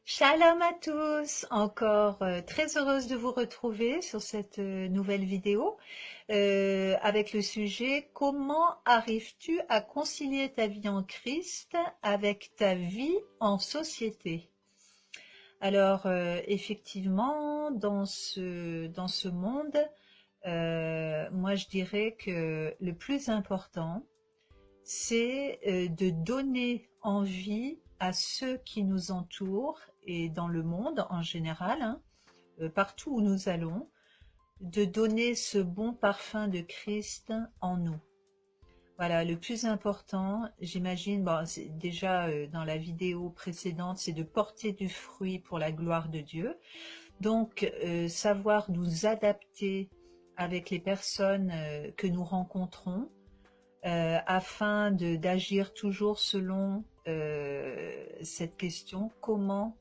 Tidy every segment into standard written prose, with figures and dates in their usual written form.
Shalom à tous, encore très heureuse de vous retrouver sur cette nouvelle vidéo avec le sujet comment arrives-tu à concilier ta vie en Christ avec ta vie en société? Alors effectivement dans ce monde, moi je dirais que le plus important c'est de donner envie à ceux qui nous entourent et dans le monde en général, hein, partout où nous allons, de donner ce bon parfum de Christ en nous. Voilà, le plus important, j'imagine, bon, déjà dans la vidéo précédente, c'est de porter du fruit pour la gloire de Dieu. Donc, savoir nous adapter avec les personnes que nous rencontrons, afin d'agir toujours selon cette question, comment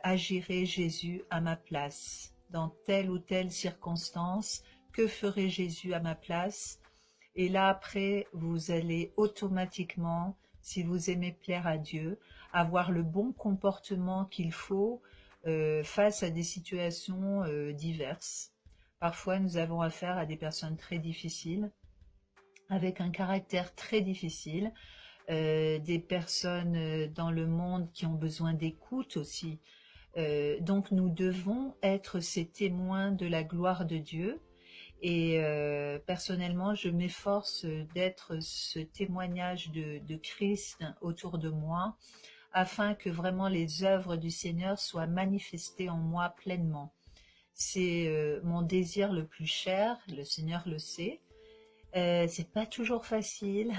agirait Jésus à ma place dans telle ou telle circonstance, que ferait Jésus à ma place? Et là après vous allez automatiquement, si vous aimez plaire à Dieu, avoir le bon comportement qu'il faut face à des situations diverses. Parfois nous avons affaire à des personnes très difficiles, avec un caractère très difficile, des personnes dans le monde qui ont besoin d'écoute aussi. Donc nous devons être ces témoins de la gloire de Dieu. Et personnellement, je m'efforce d'être ce témoignage de Christ autour de moi, afin que vraiment les œuvres du Seigneur soient manifestées en moi pleinement. C'est mon désir le plus cher, le Seigneur le sait. C'est pas toujours facile,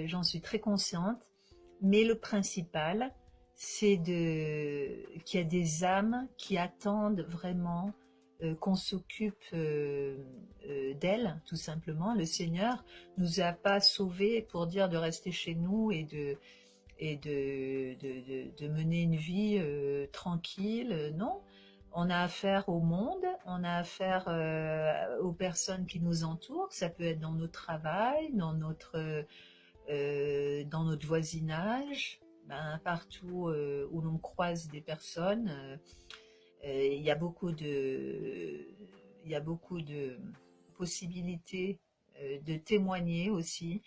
j'en suis très consciente, mais le principal, c'est qu'il y a des âmes qui attendent vraiment qu'on s'occupe d'elles, tout simplement. Le Seigneur nous a pas sauvés pour dire de rester chez nous et de mener une vie tranquille, non. On a affaire au monde, on a affaire aux personnes qui nous entourent, ça peut être dans notre travail, dans notre voisinage, ben, partout où l'on croise des personnes, il y a beaucoup de possibilités de témoigner aussi,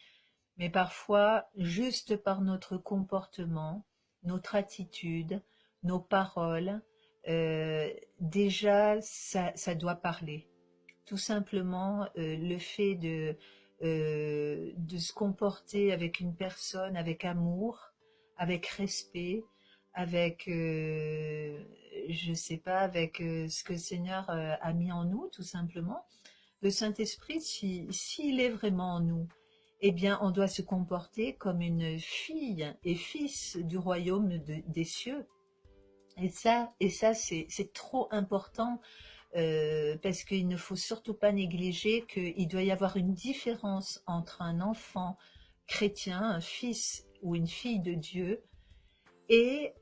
mais parfois, juste par notre comportement, notre attitude, nos paroles, déjà ça doit parler. Tout simplement, le fait de se comporter avec une personne avec amour, avec respect, avec, je sais pas, avec ce que le Seigneur a mis en nous, tout simplement. Le Saint-Esprit, s'il est vraiment en nous, eh bien, on doit se comporter comme une fille et fils du royaume des cieux. Et ça, c'est trop important parce qu'il ne faut surtout pas négliger qu'il doit y avoir une différence entre un enfant chrétien, un fils ou une fille de Dieu, et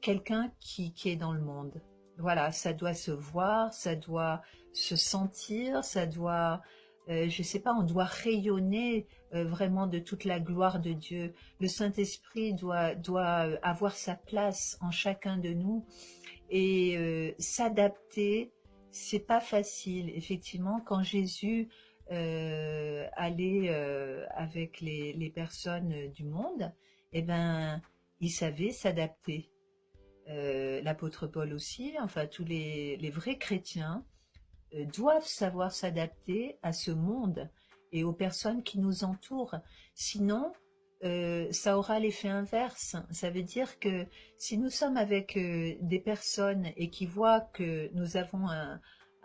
quelqu'un qui est dans le monde. Voilà, ça doit se voir, ça doit se sentir, ça doit, je sais pas, on doit rayonner vraiment de toute la gloire de Dieu. Le Saint-Esprit doit avoir sa place en chacun de nous, et s'adapter, c'est pas facile. Effectivement, quand Jésus allait avec les personnes du monde, eh ben, il savait s'adapter. L'apôtre Paul aussi, enfin tous les vrais chrétiens doivent savoir s'adapter à ce monde et aux personnes qui nous entourent. Sinon, ça aura l'effet inverse. Ça veut dire que si nous sommes avec des personnes et qui voient que nous avons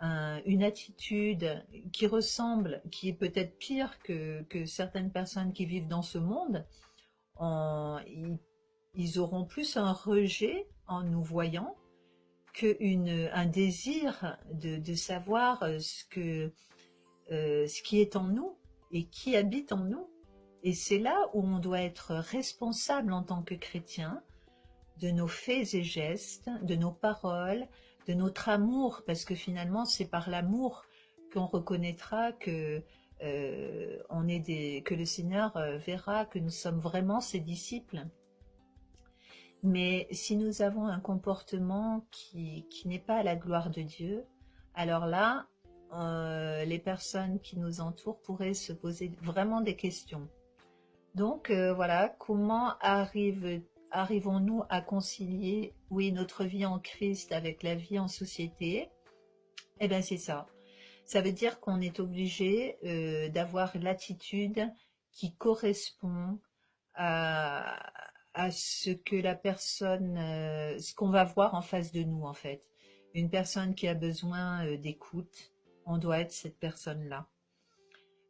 une attitude qui ressemble, qui est peut-être pire que certaines personnes qui vivent dans ce monde, ils auront plus un rejet en nous voyant qu'un désir de savoir ce qui est en nous et qui habite en nous. Et c'est là où on doit être responsable en tant que chrétien de nos faits et gestes, de nos paroles, de notre amour, parce que finalement c'est par l'amour qu'on reconnaîtra que que le Seigneur verra que nous sommes vraiment ses disciples. Mais si nous avons un comportement qui n'est pas à la gloire de Dieu, alors là, les personnes qui nous entourent pourraient se poser vraiment des questions. Donc voilà, comment arrivons-nous à concilier, oui, notre vie en Christ avec la vie en société? Eh bien c'est ça. Ça veut dire qu'on est obligé d'avoir l'attitude qui correspond à, à ce que la personne, ce qu'on va voir en face de nous en fait. Une personne qui a besoin d'écoute, on doit être cette personne-là.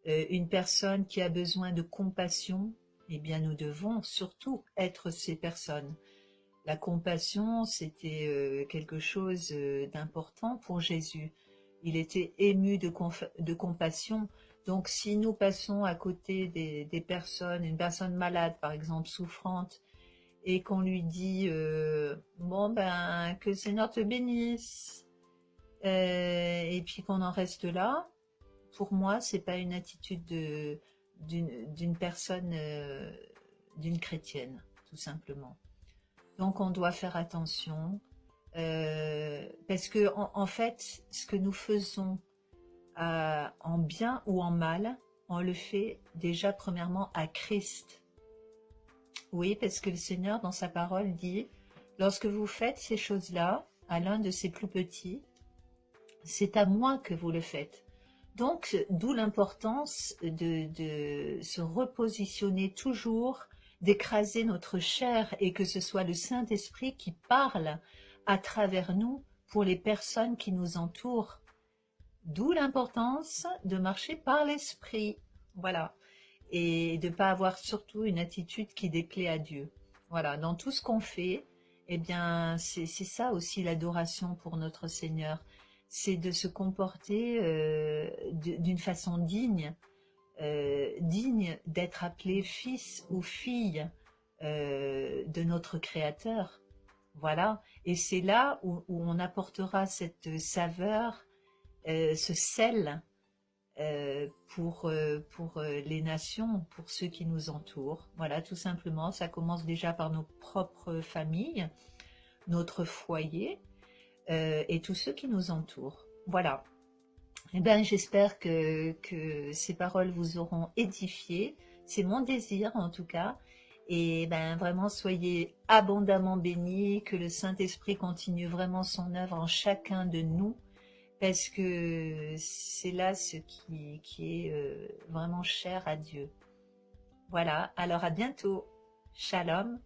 Une personne qui a besoin de compassion, eh bien nous devons surtout être ces personnes. La compassion, c'était quelque chose d'important pour Jésus. Il était ému de compassion. Donc si nous passons à côté des personnes, une personne malade par exemple, souffrante, et qu'on lui dit bon ben que le Seigneur te bénisse, et puis qu'on en reste là, pour moi c'est pas une attitude d'une personne, d'une chrétienne, tout simplement. Donc on doit faire attention, parce que en fait, ce que nous faisons en bien ou en mal, on le fait déjà premièrement à Christ. Oui, parce que le Seigneur, dans sa parole, dit, lorsque vous faites ces choses-là, à l'un de ses plus petits, c'est à moi que vous le faites. Donc, d'où l'importance de se repositionner toujours, d'écraser notre chair et que ce soit le Saint-Esprit qui parle à travers nous pour les personnes qui nous entourent. D'où l'importance de marcher par l'Esprit. Voilà. Et de ne pas avoir surtout une attitude qui déplaît à Dieu. Voilà. Dans tout ce qu'on fait, eh bien, c'est ça aussi l'adoration pour notre Seigneur. C'est de se comporter d'une façon digne, digne d'être appelé fils ou fille de notre Créateur. Voilà. Et c'est là où on apportera cette saveur, ce sel pour les nations, pour ceux qui nous entourent. Voilà, tout simplement, ça commence déjà par nos propres familles, notre foyer et tous ceux qui nous entourent. Voilà. Eh bien, j'espère que ces paroles vous auront édifié. C'est mon désir en tout cas. Et ben vraiment, soyez abondamment bénis, que le Saint-Esprit continue vraiment son œuvre en chacun de nous, parce que c'est là ce qui est vraiment cher à Dieu. Voilà, alors à bientôt. Shalom.